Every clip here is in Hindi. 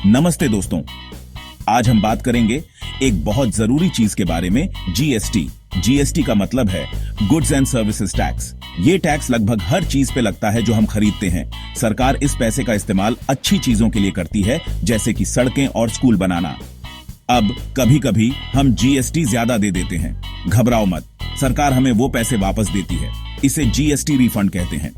नमस्ते दोस्तों, आज हम बात करेंगे एक बहुत जरूरी चीज के बारे में, जीएसटी। जीएसटी का मतलब है गुड्स एंड सर्विसेज टैक्स। ये टैक्स लगभग हर चीज पे लगता है जो हम खरीदते हैं। सरकार इस पैसे का इस्तेमाल अच्छी चीजों के लिए करती है, जैसे कि सड़कें और स्कूल बनाना। अब कभी कभी हम जीएसटी ज्यादा दे देते हैं। घबराओ मत, सरकार हमें वो पैसे वापस देती है। इसे जीएसटी रिफंड कहते हैं।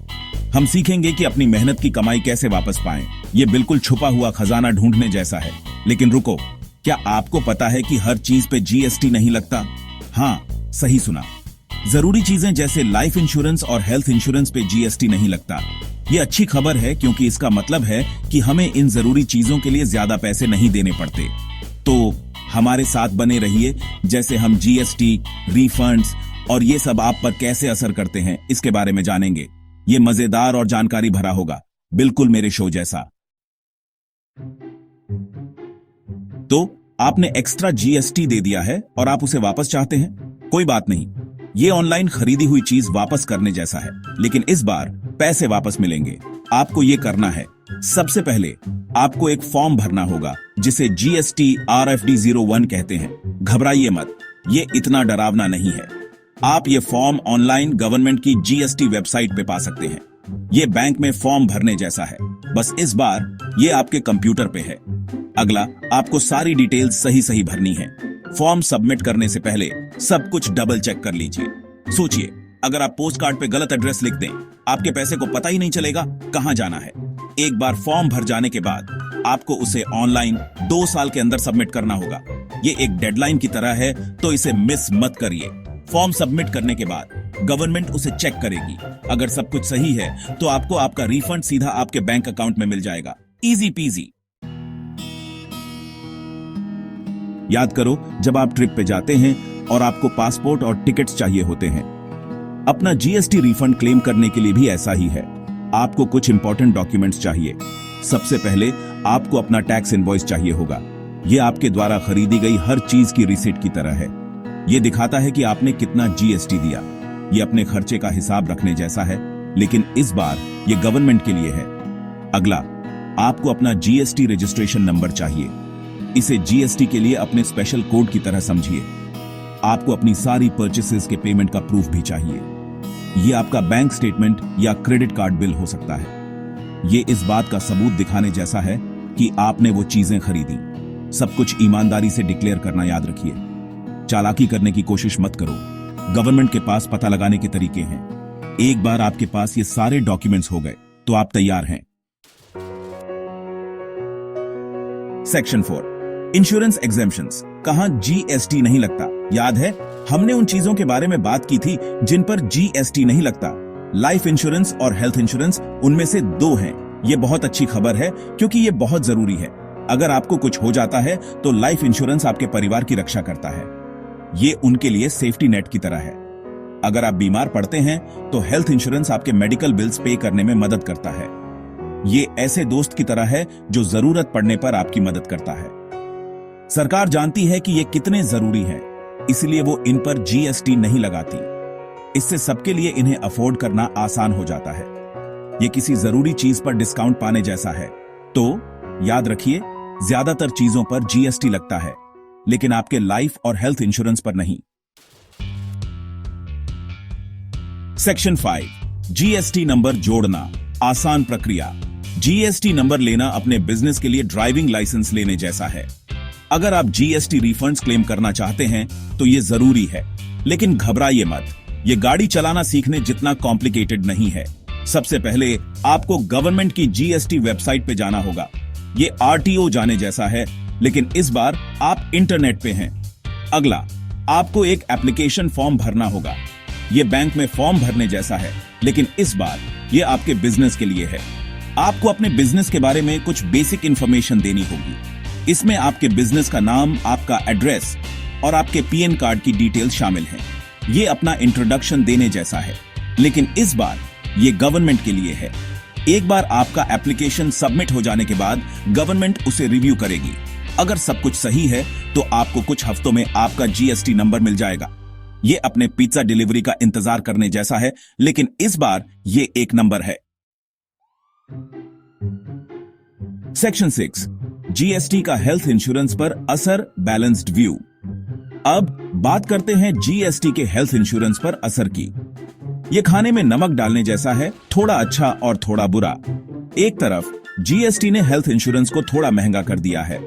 हम सीखेंगे कि अपनी मेहनत की कमाई कैसे वापस पाएं। ये बिल्कुल छुपा हुआ खजाना ढूंढने जैसा है। लेकिन रुको, क्या आपको पता है कि हर चीज पे जीएसटी नहीं लगता? हाँ, सही सुना। जरूरी चीजें जैसे लाइफ इंश्योरेंस और हेल्थ इंश्योरेंस पे जीएसटी नहीं लगता। ये अच्छी खबर है, क्योंकि इसका मतलब है कि हमें इन जरूरी चीजों के लिए ज्यादा पैसे नहीं देने पड़ते। तो हमारे साथ बने रहिए, जैसे हम जीएसटी, रिफंड्स और ये सब आप पर कैसे असर करते हैं, इसके बारे में जानेंगे। ये मजेदार और जानकारी भरा होगा, बिल्कुल मेरे शो जैसा। तो आपने एक्स्ट्रा जीएसटी दे दिया है और आप उसे वापस चाहते हैं? कोई बात नहीं, ये ऑनलाइन खरीदी हुई चीज वापस करने जैसा है, लेकिन इस बार पैसे वापस मिलेंगे। आपको ये करना है, सबसे पहले आपको एक फॉर्म भरना होगा जिसे जीएसटी RFD 01 कहते हैं। घबराइए मत, ये इतना डरावना नहीं है। आप ये फॉर्म ऑनलाइन गवर्नमेंट की जीएसटी वेबसाइट पे पा सकते हैं। ये बैंक में फॉर्म भरने जैसा है, बस इस बार ये आपके कंप्यूटर पे है। अगला, आपको सारी डिटेल्स सही सही भरनी है। फॉर्म सबमिट करने से पहले सब कुछ डबल चेक कर लीजिए। सोचिए, अगर आप पोस्ट कार्ड पे गलत एड्रेस लिख दें, आपके पैसे को पता ही नहीं चलेगा कहां जाना है। एक बार फॉर्म भर जाने के बाद आपको उसे ऑनलाइन 2 साल के अंदर सबमिट करना होगा। ये एक डेडलाइन की तरह है, तो इसे मिस मत करिए। फॉर्म सबमिट करने के बाद गवर्नमेंट उसे चेक करेगी। अगर सब कुछ सही है तो आपको आपका रिफंड सीधा आपके बैंक अकाउंट में मिल जाएगा। Easy PG. याद करो, जब आप ट्रिप पे जाते हैं और आपको पासपोर्ट और टिकट्स चाहिए होते हैं। अपना जीएसटी रिफंड क्लेम करने के लिए भी ऐसा ही है। आपको कुछ इंपॉर्टेंट डॉक्यूमेंट्स चाहिए। सबसे पहले आपको अपना टैक्स इनवॉइस चाहिए होगा। यह आपके द्वारा खरीदी गई हर चीज की रिसीट की तरह है। ये दिखाता है कि आपने कितना जीएसटी दिया। ये अपने खर्चे का हिसाब रखने जैसा है, लेकिन इस बार ये गवर्नमेंट के लिए है। अगला, आपको अपना जीएसटी रजिस्ट्रेशन नंबर चाहिए। इसे जीएसटी के लिए अपने स्पेशल कोड की तरह समझिए। आपको अपनी सारी परचेसेस के पेमेंट का प्रूफ भी चाहिए। ये आपका बैंक स्टेटमेंट या क्रेडिट कार्ड बिल हो सकता है। ये इस बात का सबूत दिखाने जैसा है कि आपने वो चीजें खरीदी। सब कुछ ईमानदारी से डिक्लेयर करना याद रखिए। चालाकी करने की कोशिश मत करो। गवर्नमेंट के पास पता लगाने के तरीके हैं। एक बार आपके पास ये सारे डॉक्यूमेंट्स हो गए तो आप तैयार हैं। Section 4, insurance exemptions. कहां जीएसटी नहीं लगता? याद है, हमने उन चीजों के बारे में बात की थी जिन पर जीएसटी नहीं लगता। लाइफ इंश्योरेंस और हेल्थ इंश्योरेंस उनमें से 2 हैं। ये बहुत अच्छी खबर है, क्योंकि ये बहुत जरूरी है। अगर आपको कुछ हो जाता है तो लाइफ इंश्योरेंस आपके परिवार की रक्षा करता है। ये उनके लिए सेफ्टी नेट की तरह है। अगर आप बीमार पड़ते हैं तो हेल्थ इंश्योरेंस आपके मेडिकल बिल्स पे करने में मदद करता है। ये ऐसे दोस्त की तरह है जो जरूरत पड़ने पर आपकी मदद करता है। सरकार जानती है कि ये कितने जरूरी हैं, इसलिए वो इन पर जीएसटी नहीं लगाती। इससे सबके लिए इन्हें अफोर्ड करना आसान हो जाता है। ये किसी जरूरी चीज पर डिस्काउंट पाने जैसा है। तो याद रखिए, ज्यादातर चीजों पर जीएसटी लगता है, लेकिन आपके लाइफ और हेल्थ इंश्योरेंस पर नहीं। सेक्शन 5, जीएसटी नंबर जोड़ना। आसान प्रक्रिया। जीएसटी नंबर लेना अपने बिजनेस के लिए ड्राइविंग लाइसेंस लेने जैसा है। अगर आप जीएसटी रिफंड्स क्लेम करना चाहते हैं तो यह जरूरी है, लेकिन घबराइए मत। यह गाड़ी चलाना सीखने जितना कॉम्प्लिकेटेड नहीं है। सबसे पहले आपको गवर्नमेंट की जीएसटी वेबसाइट पे जाना होगा। यह आरटीओ जाने जैसा है, लेकिन इस बार आप इंटरनेट पे हैं। अगला, आपको एक एप्लीकेशन फॉर्म भरना होगा। यह बैंक में फॉर्म भरने जैसा है, लेकिन इस बार यह आपके बिजनेस के लिए है। आपको अपने बिजनेस के बारे में कुछ बेसिक इंफॉर्मेशन देनी होगी। इसमें आपके बिजनेस का नाम, आपका एड्रेस और आपके पीएन कार्ड की डिटेल्स शामिल हैं। यह अपना इंट्रोडक्शन देने जैसा है, लेकिन इस बार यह गवर्नमेंट के लिए है। एक बार आपका एप्लीकेशन सबमिट हो जाने के बाद गवर्नमेंट उसे रिव्यू करेगी। अगर सब कुछ सही है तो आपको कुछ हफ्तों में आपका जीएसटी नंबर मिल जाएगा। ये अपने पिज्जा डिलीवरी का इंतजार करने जैसा है, लेकिन इस बार ये एक नंबर है। सेक्शन 6, जीएसटी का हेल्थ इंश्योरेंस पर असर, बैलेंस्ड व्यू। अब बात करते हैं जीएसटी के हेल्थ इंश्योरेंस पर असर की। ये खाने में नमक डालने जैसा है, थोड़ा अच्छा और थोड़ा बुरा। एक तरफ जीएसटी ने हेल्थ इंश्योरेंस को थोड़ा महंगा कर दिया है।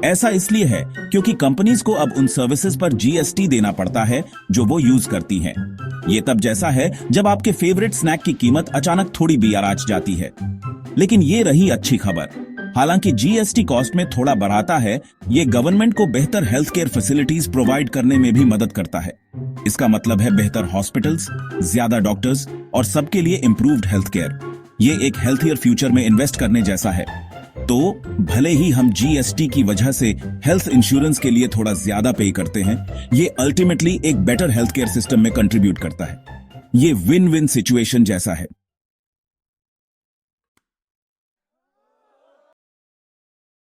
ऐसा इसलिए है क्योंकि कंपनीज को अब उन सर्विसेज पर जीएसटी देना पड़ता है जो वो यूज करती हैं। ये तब जैसा है जब आपके फेवरेट स्नैक की कीमत अचानक थोड़ी बियाराज जाती है। लेकिन ये रही अच्छी खबर। हालांकि जीएसटी कॉस्ट में थोड़ा बढ़ाता है, ये गवर्नमेंट को बेहतर हेल्थ केयर फैसिलिटीज प्रोवाइड करने में भी मदद करता है। इसका मतलब है बेहतर हॉस्पिटल्स, ज्यादा डॉक्टर्स और सबके लिए इंप्रूव्ड हेल्थ केयर। ये एक हेल्थियर फ्यूचर में इन्वेस्ट करने जैसा है। तो भले ही हम जीएसटी की वजह से हेल्थ इंश्योरेंस के लिए थोड़ा ज्यादा पे करते हैं, ये अल्टीमेटली एक बेटर हेल्थ केयर सिस्टम में कंट्रीब्यूट करता है। ये विन विन सिचुएशन जैसा है।